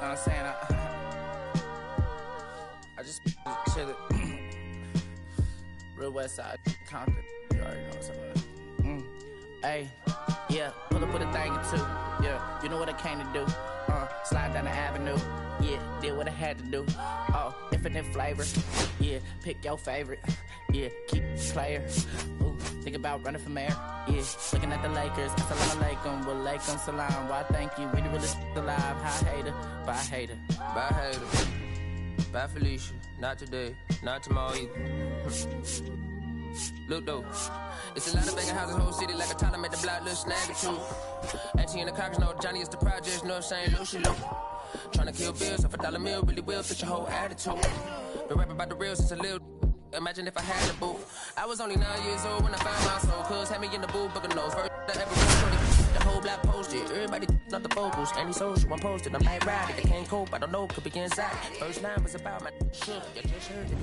what I'm saying? I just chillin'. Real West Side, Compton. You already know what's up. Hey, yeah, pull up with a thing or two. Yeah, you know what I came to do. Slide down the avenue. Yeah, did what I had to do. Oh, infinite flavor. Yeah, pick your favorite. Yeah, keep it player. Ooh, think about running for mayor. Yeah, looking at the Lakers. Assalamu alaikum, walaikum salam. Why thank you, we the realest alive. Hi hater, bye hater. Bye hater. Bye Felicia. Not today, not tomorrow either. Look though, it's a lot of vacant houses, whole city like a Tyler made the block, little snag or two. Auntie in the Cockers, know Johnny is the projects, know St. Lucia. Trying to kill bills off $1 meal, really will fit your whole attitude. Been rapping about the real since a little. Imagine if I had a boo. I was only 9 years old when I found my soul. Cuz had me in the booth, book a nose. First I ever wrote, the whole block posted. Everybody not the vocals. Any social, I'm posted. I'm like riding. I can't cope, I don't know, could be inside. First line was about my shit. You just heard it.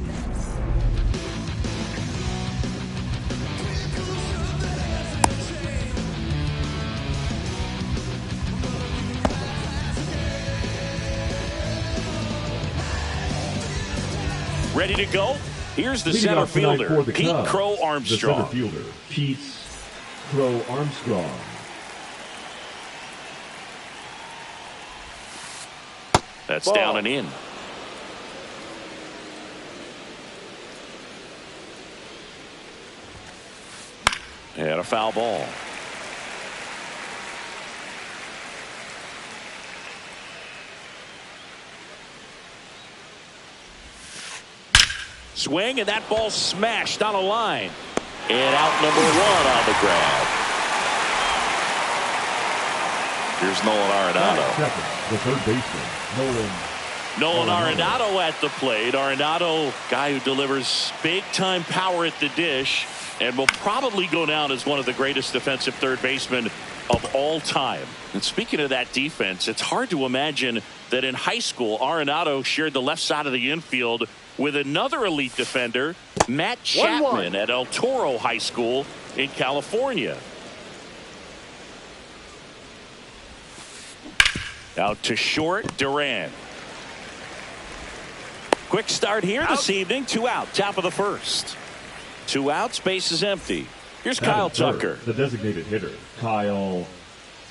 Ready to go? Here's the center fielder, Pete Crow Armstrong. The center fielder, Pete Crow Armstrong. That's ball. Down and in. And a foul ball. Swing, and that ball smashed on a line. And out number one on the grab. Here's Nolan Arenado. Second, the third baseman, Nolan Arenado at the plate. Arenado, guy who delivers big-time power at the dish and will probably go down as one of the greatest defensive third basemen of all time. And speaking of that defense, it's hard to imagine that in high school, Arenado shared the left side of the infield with another elite defender, Matt Chapman, at El Toro High School in California. Out to short, Duran. Quick start here this evening. 2 out, top of the first. 2 outs, base is empty. Here's Kyle Tucker. The designated hitter, Kyle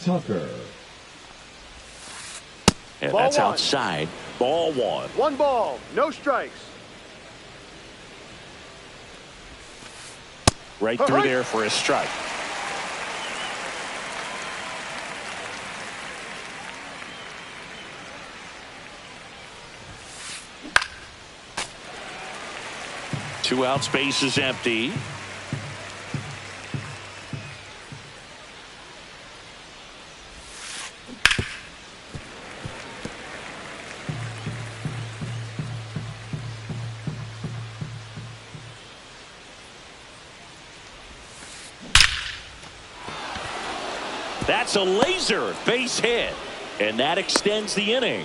Tucker. And that's outside. Ball one. 1 ball, no strikes. Right through there for a strike. Two outs, base is empty. That's a laser base hit, and that extends the inning.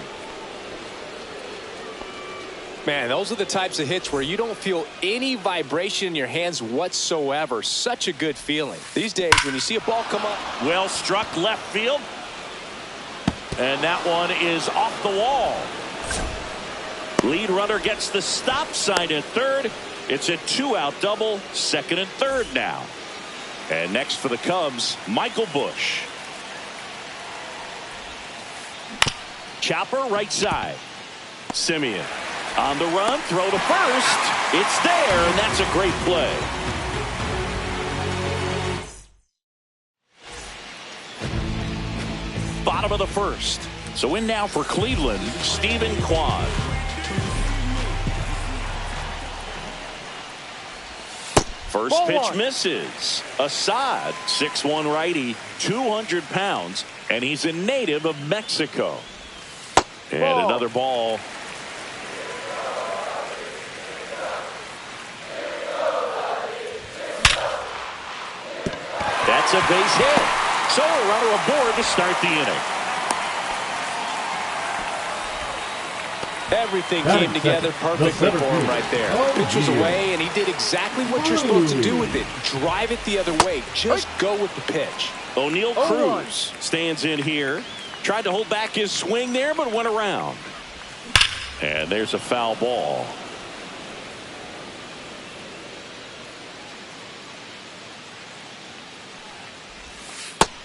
Man, those are the types of hits where you don't feel any vibration in your hands whatsoever. Such a good feeling. These days, when you see a ball come up. Well struck left field. And that one is off the wall. Lead runner gets the stop sign at third. It's a 2-out double, second and third now. And next for the Cubs, Michael Busch. Chopper right side. Simeon on the run, throw to first. It's there, and that's a great play. Bottom of the first. So in now for Cleveland, Stephen Kwan. First pitch misses. Assad, 6'1" righty, 200 pounds, and he's a native of Mexico. And another ball. That's a base hit. So a runner aboard to start the inning. Everything came together perfectly for him right there. Pitch was away, and he did exactly what you're supposed to do with it. Drive it the other way. Just go with the pitch. O'Neill Cruz stands in here. Tried to hold back his swing there, but went around. And there's a foul ball.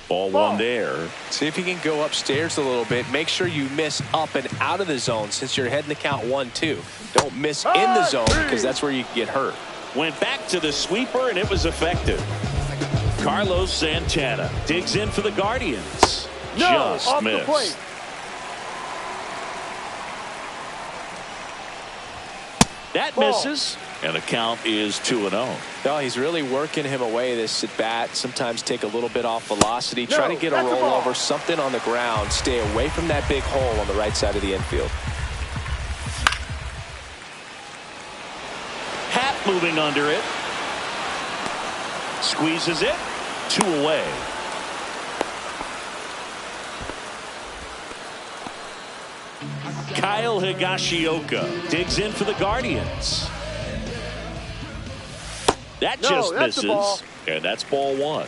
Ball one there. See if you can go upstairs a little bit. Make sure you miss up and out of the zone since you're heading to count 1-2. Don't miss in the zone because that's where you can get hurt. Went back to the sweeper, and it was effective. Carlos Santana digs in for the Guardians. Just off missed. the plate. That Ball. misses, and the count is 2-0. No, he's really working him away this at bat. Sometimes take a little bit off velocity. No, Try to get a that's a ball. rollover, something on the ground. Stay away from that big hole on the right side of the infield. Happ moving under it. Squeezes it. 2 away. Kyle Higashioka digs in for the Guardians. That just that's a ball. misses. And that's ball one.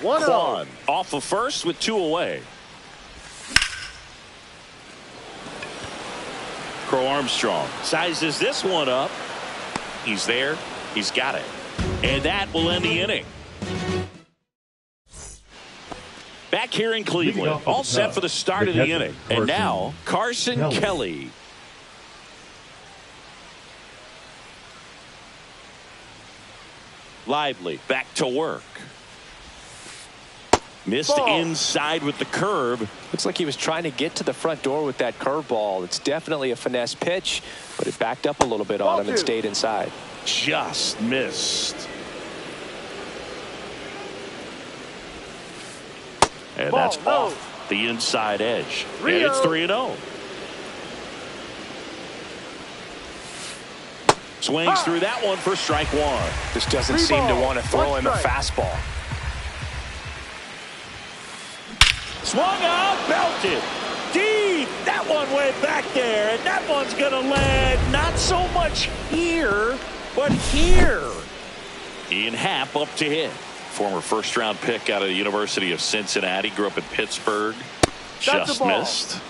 1-0. Quan off of first with 2 away. Crow Armstrong sizes this one up. He's there. He's got it. And that will end the inning. Back here in Cleveland, all set for the start of the inning. And now, Carson Kelly. Lively, back to work. Missed Ball. inside with the curve. Looks like he was trying to get to the front door with that curveball. It's definitely a finesse pitch, but it backed up a little bit on him and stayed inside. Just missed. And Ball, that's no. off the inside edge. 3-0. And it's 3-0. Swings through that one for strike one. Just doesn't 3 seem to balls, want to throw 1 him a strike. fastball. Swung out, belted. Deep. That one went back there, and that one's going to land not so much here, but here. Ian Happ up to hit. Former first-round pick out of the University of Cincinnati. Grew up in Pittsburgh. That's Just a ball. missed.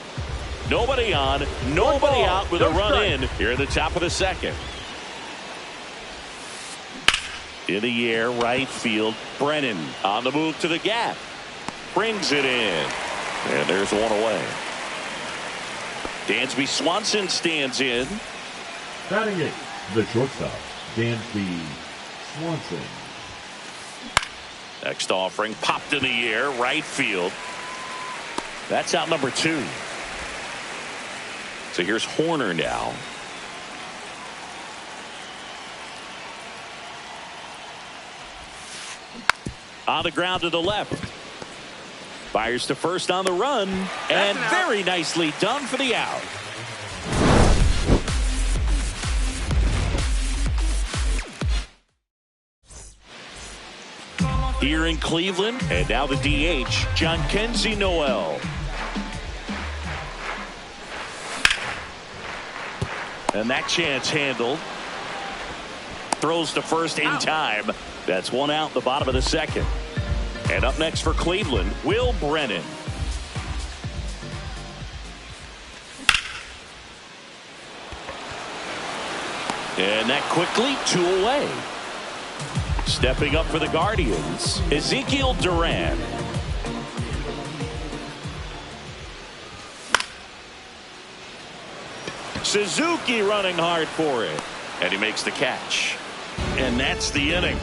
Nobody on, nobody ball, out with no a run strike. in here at the top of the second. In the air, right field. Brennan on the move to the gap. Brings it in. And there's one away. Dansby Swanson stands in. Batting it, the shortstop, Dansby Swanson. Next offering popped in the air, right field. That's out number 2. So here's Horner now. On the ground to the left. Fires to first on the run. And very nicely done for the out. Here in Cleveland, and now the DH, Jhonkensy Noel. And that chance handled. Throws to first in time. That's one out in the bottom of the second. And up next for Cleveland, Will Brennan. And that quickly 2 away. Stepping up for the Guardians, Ezekiel Duran. Suzuki running hard for it. And he makes the catch. And that's the inning.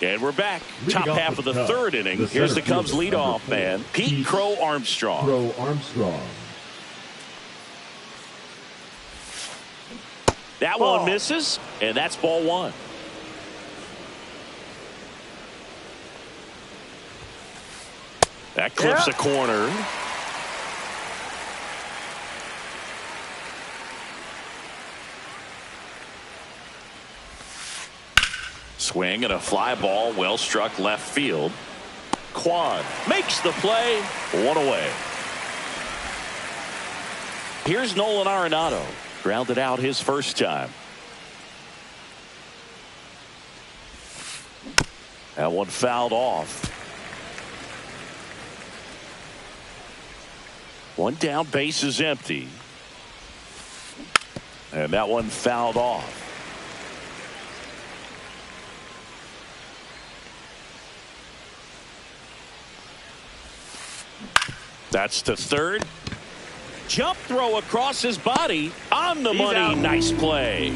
And we're back. Top half of the third inning. Here's the Cubs leadoff man, Pete Crow Armstrong. Crow Armstrong. That one misses, and that's ball one. That clips a corner. Swing and a fly ball, well struck left field. Quan makes the play, 1 away. Here's Nolan Arenado. Grounded out his first time. That one fouled off. One down, base is empty. And that one fouled off. That's to third. Jump throw across his body. On the money. Out. Nice play.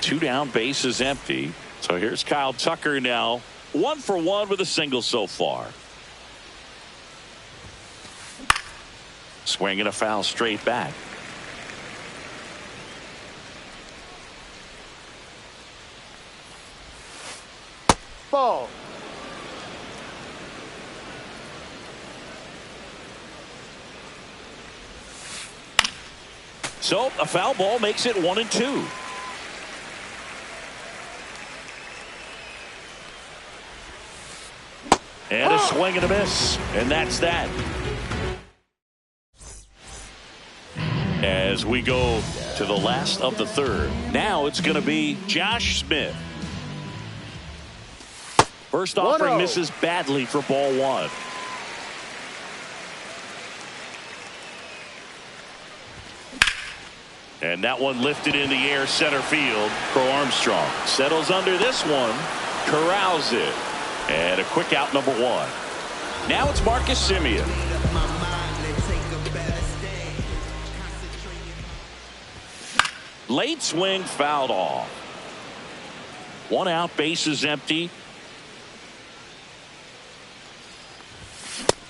2 down, base is empty. So here's Kyle Tucker now. 1 for 1 with a single so far. Swing and a foul straight back. Ball. So a foul ball makes it 1-2. And a swing and a miss. And that's that. As we go to the last of the third. Now it's going to be Josh Smith. First offering misses badly for ball 1. And that one lifted in the air center field. Crow Armstrong settles under this one. Corrals it. And a quick out, number 1. Now it's Marcus Semien. Late swing fouled off. 1 out, base is empty.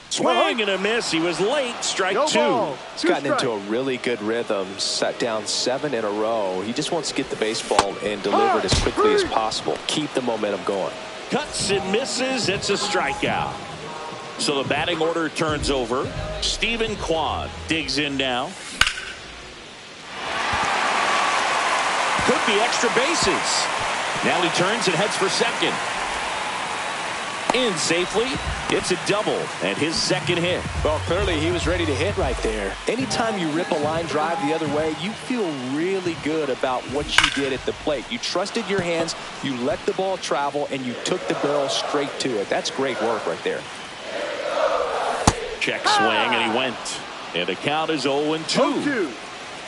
Swing and a miss. He was late. Strike 2. He's gotten into a really good rhythm. Set down 7 in a row. He just wants to get the baseball and deliver it as quickly as possible. Keep the momentum going. Cuts and misses. It's a strikeout. So the batting order turns over. Stephen Kwan digs in now. Could be extra bases. Now he turns and heads for second. In safely. It's a double and his second hit. Well, clearly he was ready to hit right there. Anytime you rip a line drive the other way, you feel really good about what you did at the plate. You trusted your hands, you let the ball travel, and you took the barrel straight to it. That's great work right there. Check swing and he went. And the count is 0-2.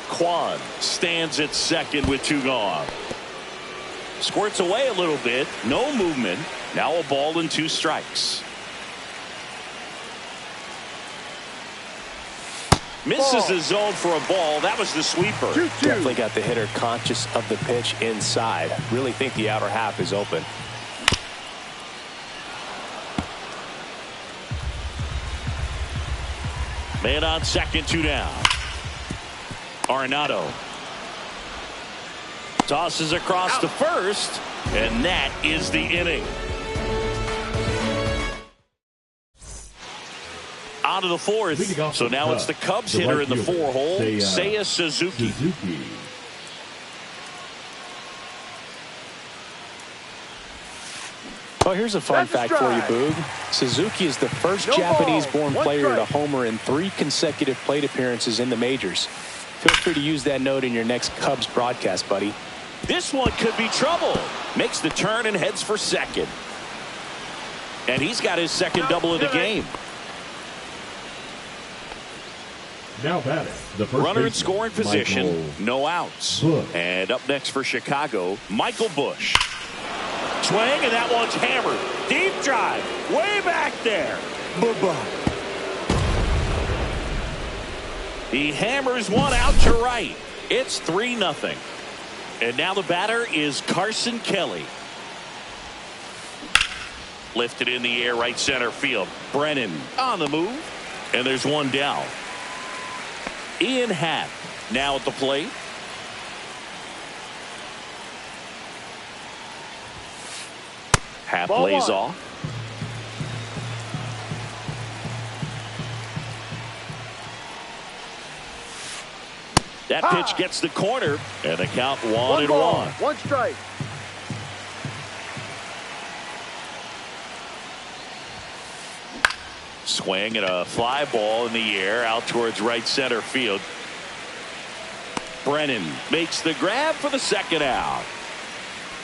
Kwan stands at second with 2 gone. Squirts away a little bit. No movement. Now a ball and 2 strikes. Misses the zone for a ball. That was the sweeper. Definitely got the hitter conscious of the pitch inside. Really think the outer half is open. Man on second, 2 down. Arenado tosses across to first, and that is the inning. On to the 4th. So now it's the Cubs hitter in the 4-hole, Seiya Suzuki. Well, here's a fun fact for you, Boog. Suzuki is the first Japanese-born player to homer in 3 consecutive plate appearances in the majors. Feel free to use that note in your next Cubs broadcast, buddy. This one could be trouble. Makes the turn and heads for second. And he's got his second double of the game. Now batting, the first runner in baseman, scoring position, Michael no outs. Busch. And up next for Chicago, Michael Busch. Swing, and that one's hammered. Deep drive, way back there. He hammers one out to right. It's 3-0. And now the batter is Carson Kelly. Lifted in the air, right center field. Brennan on the move. And there's one down. Ian Happ now at the plate. Happ lays off. That pitch gets the corner, and the count 1-1. 1 strike. Swing and a fly ball in the air out towards right center field. Brennan makes the grab for the second out.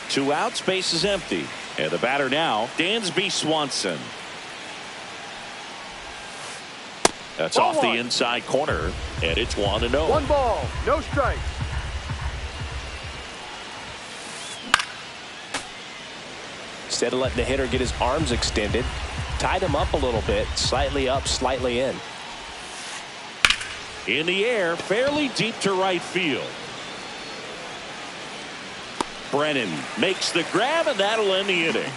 2 outs, base is empty. And the batter now, Dansby Swanson. That's Ball off the one. inside corner, and it's 1-0. 1 ball, no strikes. Instead of letting the hitter get his arms extended, tied him up a little bit, slightly up, slightly in. In the air, fairly deep to right field. Brennan makes the grab, and that'll end the inning.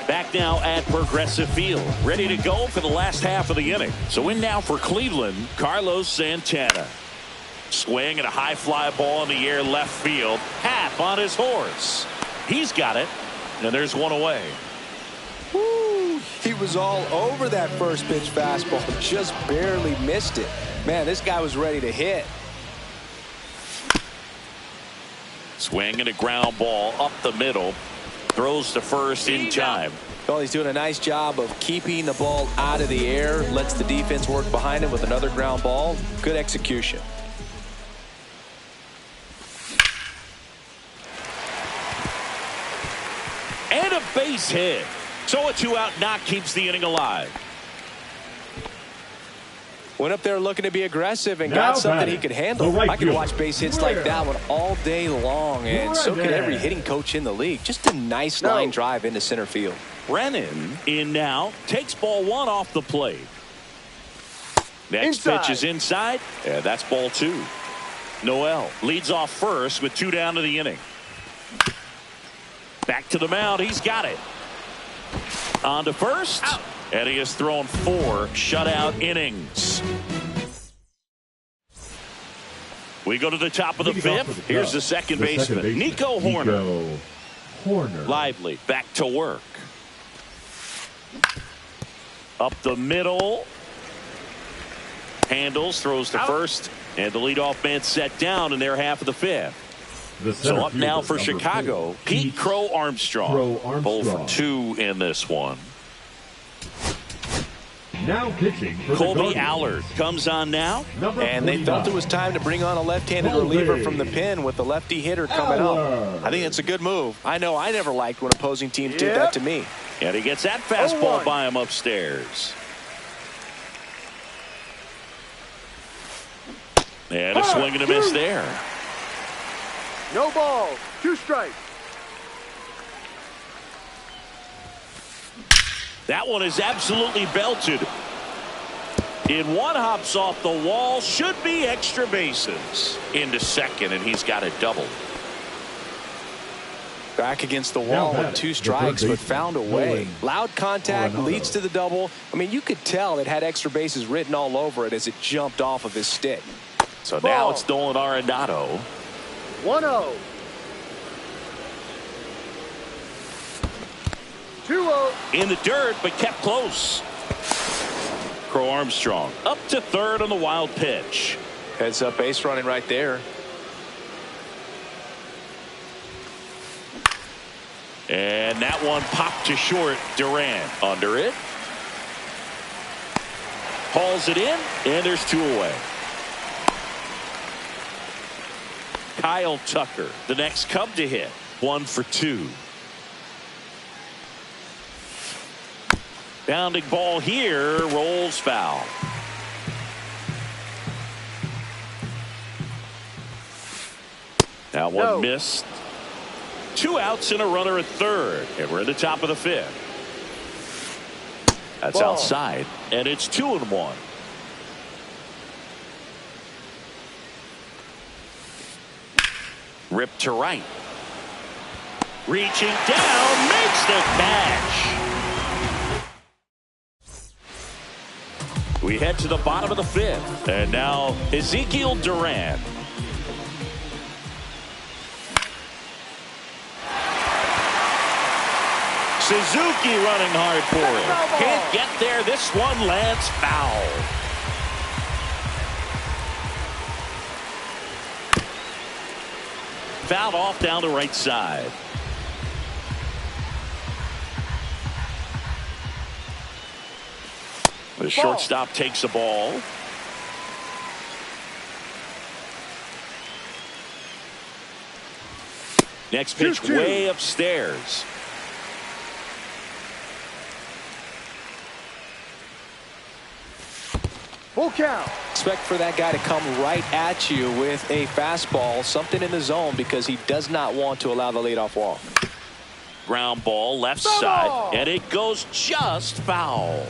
Back now at Progressive Field, ready to go for the last half of the inning. So in now for Cleveland, Carlos Santana. Swing and a high fly ball in the air left field. Half on his horse. He's got it, and there's one away. Woo, he was all over that first pitch fastball, just barely missed it. Man, this guy was ready to hit. Swing and a ground ball up the middle. Throws to first in time. Well, he's doing a nice job of keeping the ball out of the air. Lets the defense work behind him with another ground ball. Good execution. And a base hit. So a 2-out knock keeps the inning alive. Went up there looking to be aggressive and Now got something batting, he could handle. the right I could fielder, watch base hits like that one all day long, and so could every hitting coach in the league. Just a nice line drive into center field. Brennan in now, takes ball one off the plate. Next Inside. pitch is inside, and that's ball two. Noel leads off first with 2 down to the inning. Back to the mound, he's got it. On to first, and he has thrown 4 shutout innings. We go to the top of the fifth. Here's the second baseman, Nico Hoerner. Lively back to work. Up the middle. Handles, throws to first, and the leadoff man set down in their half of the fifth. So up now for Chicago, Pete Crow Armstrong. 0 for 2 in this one. Now pitching for Colby Allard comes on now. And they felt it was time to bring on a left-handed reliever from the pen with the lefty hitter coming up. I think it's a good move. I know I never liked when opposing teams did that to me. And he gets that fastball by him upstairs. And a swing and a miss there. No ball, 2 strikes. That one is absolutely belted. In one, hops off the wall, should be extra bases. Into second, and he's got a double. Back against the wall with 2 strikes, but found a way. Loud contact leads to the double. I mean, you could tell it had extra bases written all over it as it jumped off of his stick. So now it's Nolan Arenado. 1-0. 2-0. In the dirt, but kept close. Crow Armstrong up to third on the wild pitch. Heads up base running right there. And that one popped to short. Duran under it. Hauls it in, and there's 2 away. Kyle Tucker, the next Cub to hit. 1 for 2. Bounding ball here, rolls foul. That one missed. 2 outs and a runner at third, and we're at the top of the fifth. That's outside, and it's 2-1. Ripped to right. Reaching down, makes the catch. We head to the bottom of the fifth, and now Ezekiel Duran. Suzuki running hard for it. Can't get there. This one lands foul. Fouled off down the right side. The shortstop takes the ball. Next pitch way upstairs. Full count. Expect for that guy to come right at you with a fastball, something in the zone, because he does not want to allow the leadoff walk. Ground ball left side, and it goes just foul.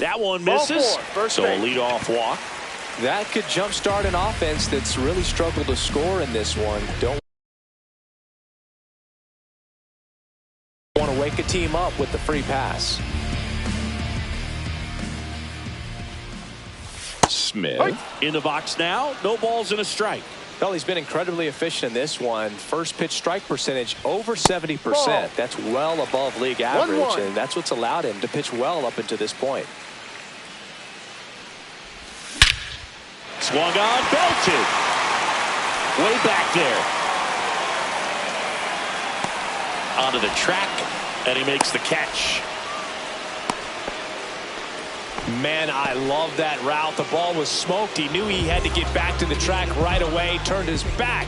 That one misses, so a leadoff walk. That could jumpstart an offense that's really struggled to score in this one. Don't want to wake a team up with the free pass. Smith in the box now. No balls and a strike. Well, he's been incredibly efficient in this one. First pitch strike percentage over 70%. That's well above league average, and that's what's allowed him to pitch well up until this point. Swung on, belted. Way back there. Onto the track, and he makes the catch. Man, I love that route. The ball was smoked. He knew he had to get back to the track right away. Turned his back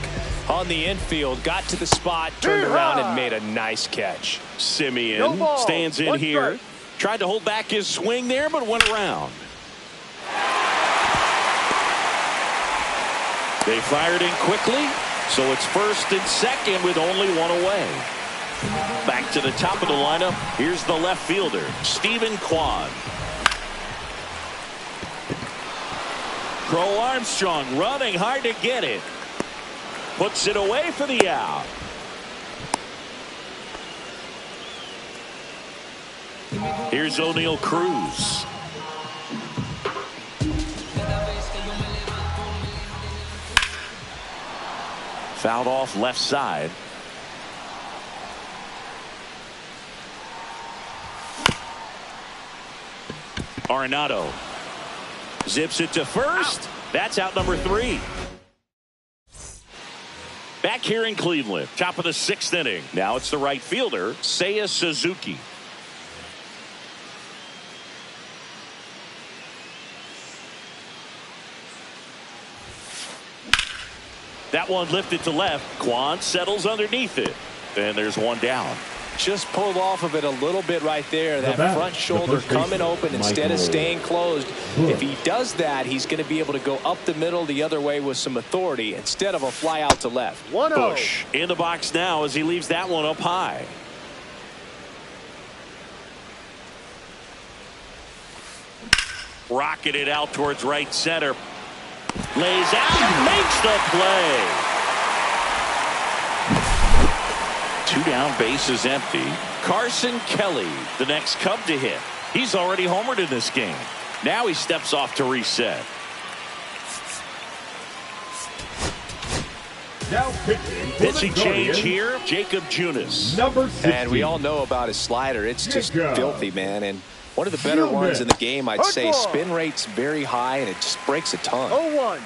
on the infield. Got to the spot, turned around, and made a nice catch. Simeon stands in here. Tried to hold back his swing there, but went around. They fired in quickly, so it's first and second with only one away. Back to the top of the lineup. Here's the left fielder, Stephen Kwan. Crow Armstrong running hard to get it. Puts it away for the out. Here's O'Neal Cruz. Fouled off left side. Arenado zips it to first. That's out number 3. Back here in Cleveland, top of the 6th inning. Now it's the right fielder, Seiya Suzuki. That one lifted to left. Kwan settles underneath it. And there's one down. Just pulled off of it a little bit right there. That front shoulder coming open instead of staying closed. If he does that, he's going to be able to go up the middle the other way with some authority instead of a fly out to left. Bush in the box now as he leaves that one up high. Rocketed it out towards right center. Lays out, makes the play. 2 down, bases empty. Carson Kelly, the next Cub to hit. He's already homered in this game. Now he steps off to reset. Now pitching change here, Jacob Junis. Number 16. And we all know about his slider. It's just filthy, man. And one of the better ones in the game, I'd say. Spin rate's very high, and it just breaks a ton. 0-1.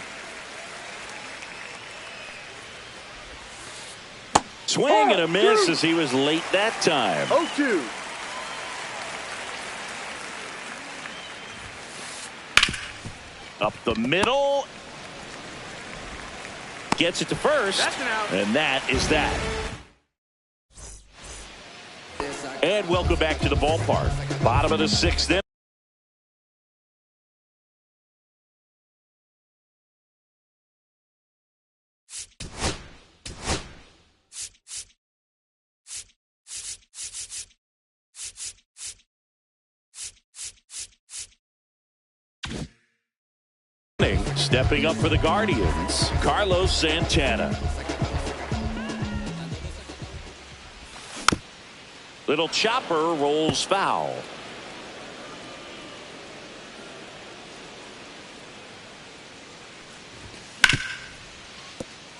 Swing and a miss as he was late that time. 0-2. Up the middle. Gets it to first. And that is that. And welcome back to the ballpark. Bottom of the 6th inning. Stepping up for the Guardians, Carlos Santana. Little chopper rolls foul.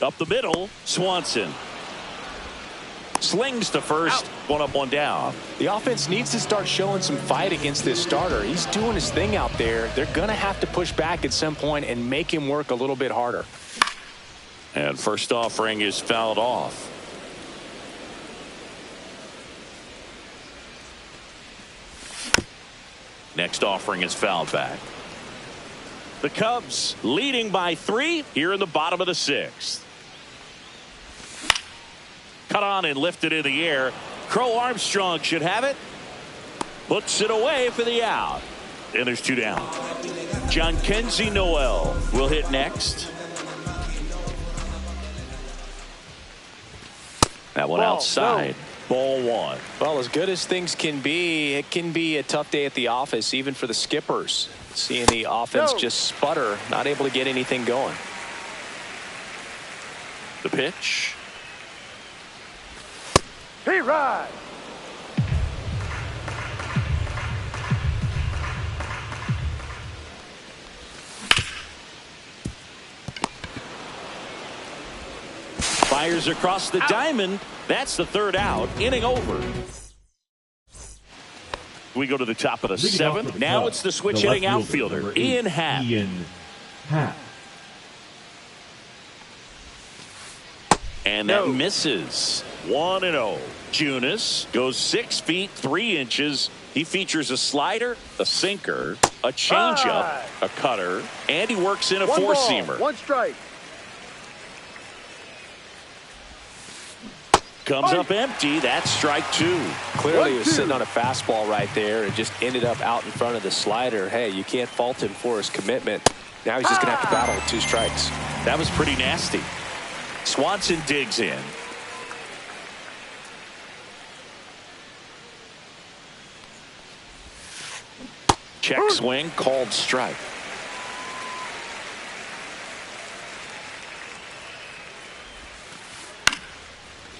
Up the middle, Swanson. Slings to first, one up, one down. The offense needs to start showing some fight against this starter. He's doing his thing out there. They're going to have to push back at some point and make him work a little bit harder. And first offering is fouled off. Next offering is fouled back. The Cubs leading by 3 here in the bottom of the 6th. Cut on and lifted in the air. Crow Armstrong should have it. puts it away for the out. And there's 2 down. Jhonkensy Noel will hit next. That one outside. Ball 1. Well, as good as things can be, it can be a tough day at the office, even for the skippers. Seeing the offense just sputter, not able to get anything going. The pitch. Hey, ride. Fires across the diamond. That's the 3rd out. Inning over. We go to the top of the 7th. Now it's the switch hitting outfielder, Ian Happ. And that misses. 1-0. Junis goes 6 feet 3 inches. He features a slider, a sinker, a changeup, a cutter, and he works in a 4-seamer. 1 strike. Comes up empty. That's strike 2. Clearly he was sitting on a fastball right there and just ended up out in front of the slider. Hey, you can't fault him for his commitment. Now he's just going to have to battle with 2 strikes. That was pretty nasty. Swanson digs in. Check swing, called strike.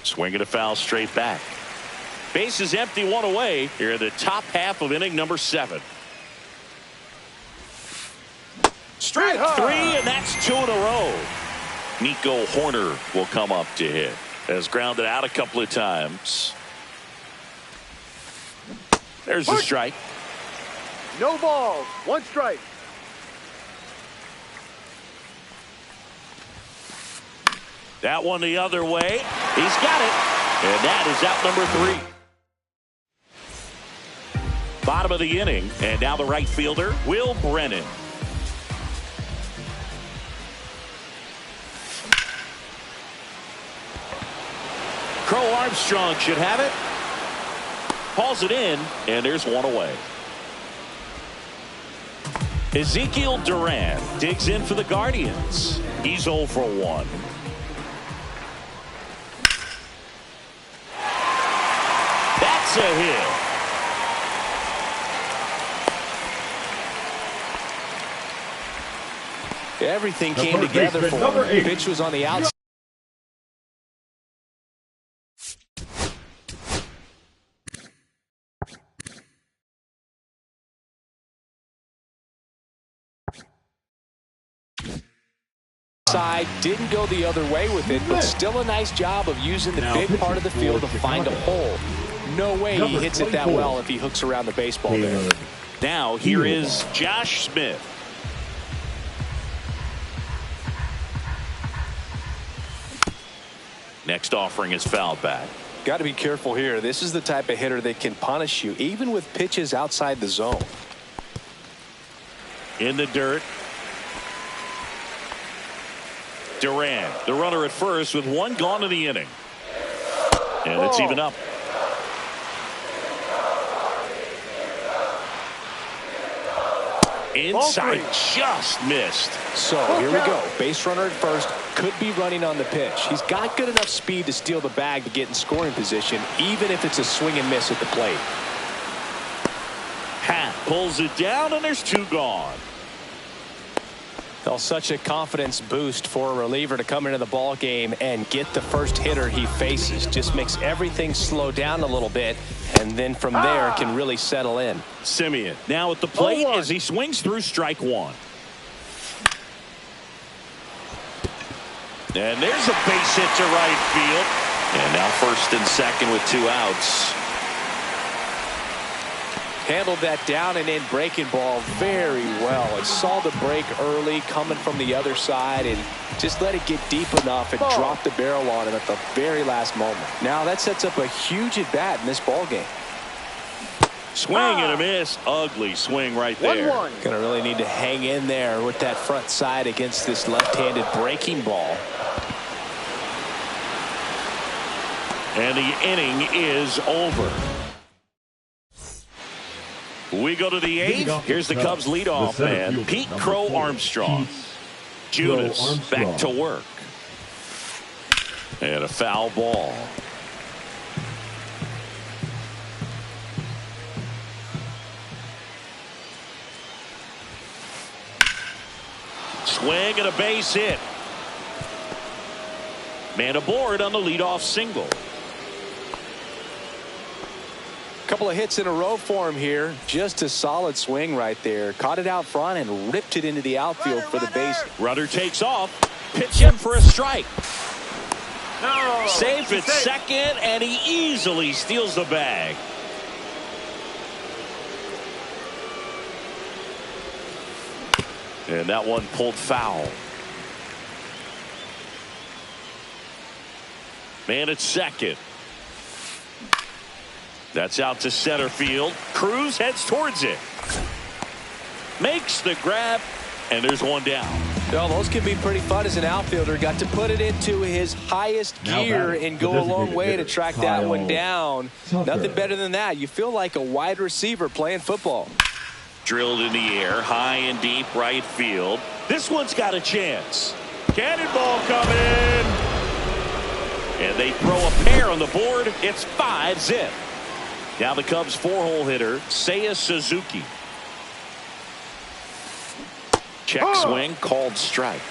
Swing and a foul straight back. Base is empty, 1 away here in the top half of inning number 7. Strike 3, and that's 2 in a row. Nico Hoerner will come up to hit. Has grounded out a couple of times. There's the strike. No balls. 1 strike. That one the other way. He's got it. And that is out number 3. Bottom of the inning. And now the right fielder, Will Brennan. Crow Armstrong should have it. Hauls it in. And there's 1 away. Ezekiel Duran digs in for the Guardians. He's 0 for 1. That's a hit. Everything came together for him. The pitch was on the outside. Didn't go the other way with it, but still a nice job of using the big part of the field to find a hole. No way he hits it that well if he hooks around the baseball there. Now here is Josh Smith. Next offering is foul back. Got to be careful here. This is the type of hitter that can punish you even with pitches outside the zone. In the dirt. Duran, the runner at first with 1 gone in the inning. And it's even up. Inside, just missed. So here we go. Base runner at first, could be running on the pitch. He's got good enough speed to steal the bag to get in scoring position, even if it's a swing and miss at the plate. Happ pulls it down, and there's 2 gone. Well, such a confidence boost for a reliever to come into the ball game and get the first hitter he faces. Just makes everything slow down a little bit, and then from there can really settle in. Simeon now at the plate as he swings through strike 1. And there's a base hit to right field. And now first and second with 2 outs. Handled that down and in breaking ball very well. It saw the break early coming from the other side and just let it get deep enough and drop the barrel on it at the very last moment. Now that sets up a huge at bat in this ball game. Swing and a miss. Ugly swing right there. Gonna really need to hang in there with that front side against this left-handed breaking ball. And the inning is over. We go to the 8th. Here's the Cubs leadoff man, Pete Crow Armstrong. Junis back to work. And a foul ball. Swing and a base hit. Man aboard on the leadoff single. Couple of hits in a row for him here. Just a solid swing right there. Caught it out front and ripped it into the outfield for the base. Runner takes off. Pitch in for a strike. No. Safe at second, and he easily steals the bag. And that one pulled foul. Man at second. That's out to center field. Cruz heads towards it. Makes the grab, and there's one down. Well, those can be pretty fun as an outfielder. Got to put it into his highest gear and go a long way to track that one down. Nothing better than that. You feel like a wide receiver playing football. Drilled in the air, high and deep right field. This one's got a chance. Cannonball coming. And they throw a pair on the board. It's 5-zip. Now the Cubs' 4-hole hitter, Seiya Suzuki. Check swing, called strike.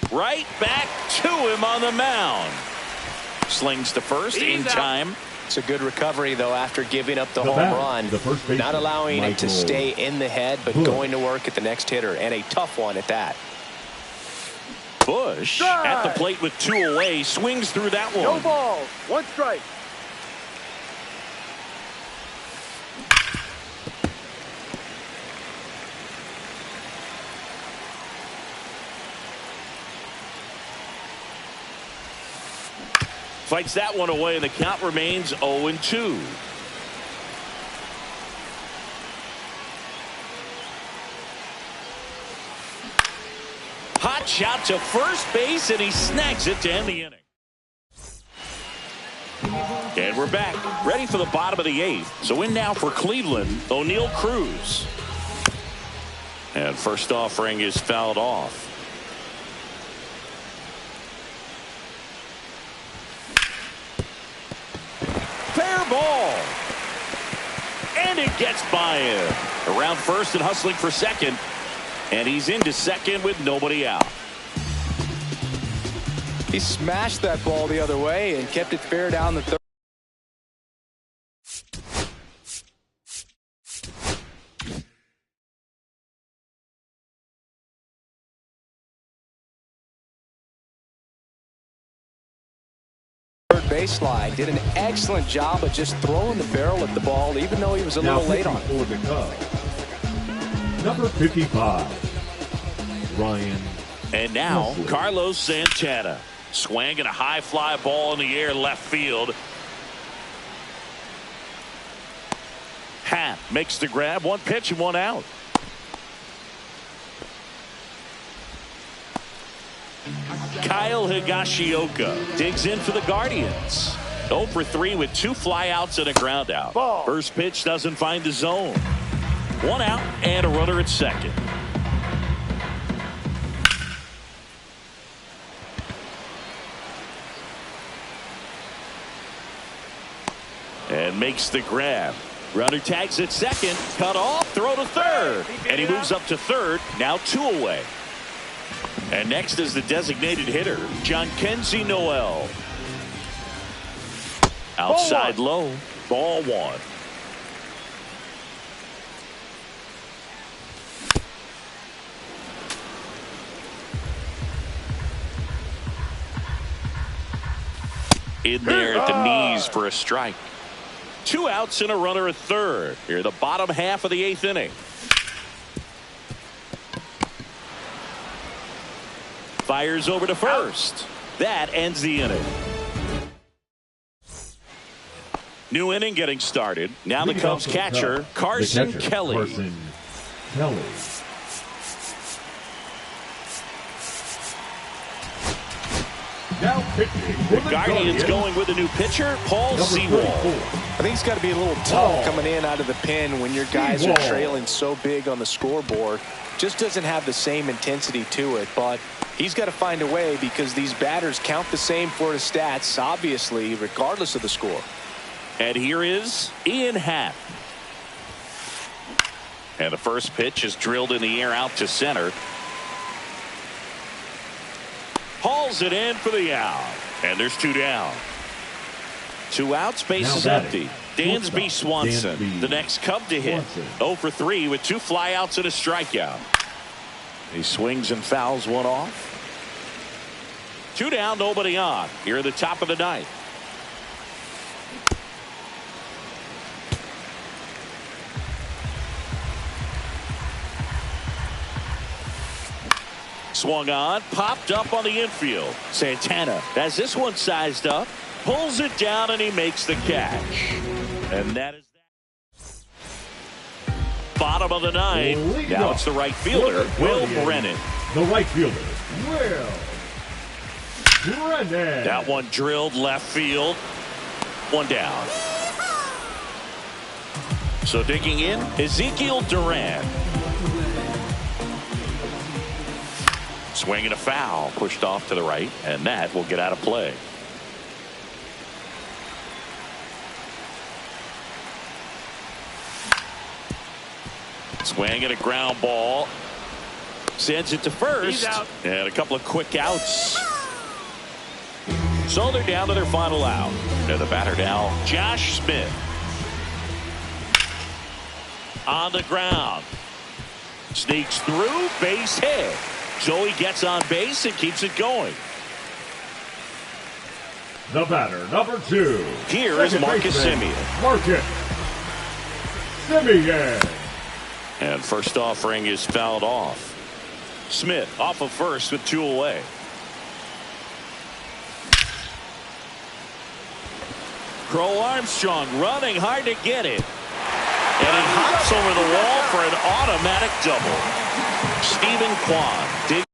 Right back to him on the mound. Slings to first in time. It's a good recovery, though, after giving up the home run. Not allowing it to stay in the head, but going to work at the next hitter, and a tough one at that. Bush at the plate with 2 away, swings through that one. No balls, 1 strike. Fights that one away, and the count remains 0-2. Hot shot to first base, and he snags it to end the inning. And we're back, ready for the bottom of the 8th. So in now for Cleveland, O'Neal Cruz. And first offering is fouled off. Fair ball. And it gets by him. Around first and hustling for second. And he's into second with nobody out. He smashed that ball the other way and kept it fair down the third. Baseline. Did an excellent job of just throwing the barrel at the ball, even though he was a little late on it. For the Cubs, number 55, Ryan. And now Wesley. Carlos Santana swinging a high fly ball in the air left field. Happ makes the grab, 1 pitch and 1 out. Kyle Higashioka digs in for the Guardians. 0 for 3 with 2 flyouts and a ground out. Ball. First pitch doesn't find the zone. 1 out and a runner at second. And makes the grab. Runner tags at second. Cut off. Throw to third. And he moves up to third. Now 2 away. And next is the designated hitter, Jhonkensy Noel. Outside low. Ball 1. In there at the knees for a strike. 2 outs and a runner at third. Here the bottom half of the 8th inning. Fires over to first. That ends the inning. New inning getting started. Now the Cubs catcher, Carson Kelly. Carson Kelly. Now The Guardians going with a new pitcher, Paul Sewald. I think it's got to be a little tough coming in out of the pen when your guys are trailing so big on the scoreboard. Just doesn't have the same intensity to it, but he's got to find a way because these batters count the same for his stats, obviously, regardless of the score. And here is Ian Happ. And the first pitch is drilled in the air out to center. Hauls it in for the out. And there's 2 down. 2 outs, base is empty. Dansby Swanson, the next Cub to hit. 0 for 3 with 2 flyouts and a strikeout. He swings and fouls one off. 2 down, nobody on. Here at the top of the 9th. Swung on, popped up on the infield. Santana has this one sized up, pulls it down, and he makes the catch. And that is that. Bottom of the 9th. Now it's the right fielder, Will Brennan. The right fielder, Will Brennan. That one drilled left field. 1 down. So digging in, Ezekiel Duran. Swinging a foul, pushed off to the right, and that will get out of play. Swinging a ground ball. Sends it to first. And a couple of quick outs. So they're down to their final out. And the batter now, Josh Smith. On the ground. Sneaks through, base hit. So he gets on base and keeps it going. The batter, number 2. Here is Marcus Semien. Marcus Semien. And first offering is fouled off. Smith off of first with 2 away. Crow Armstrong running hard to get it. And it hops over the wall for an automatic double. Stephen Kwan digs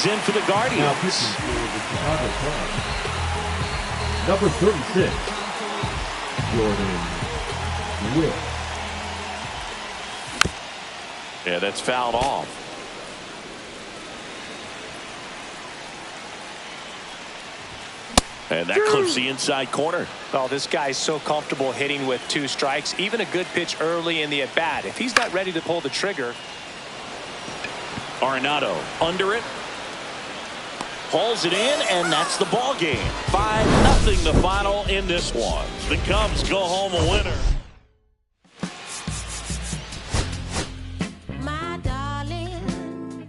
in for the Guardians. Now pitching for the Chicago Cubs, number 36, Jordan Wick. Yeah, that's fouled off. And that clips the inside corner. Oh, this guy's so comfortable hitting with 2 strikes. Even a good pitch early in the at-bat. If he's not ready to pull the trigger. Arenado under it. Hauls it in, and that's the ball game. 5-0 the final in this one. The Cubs go home a winner.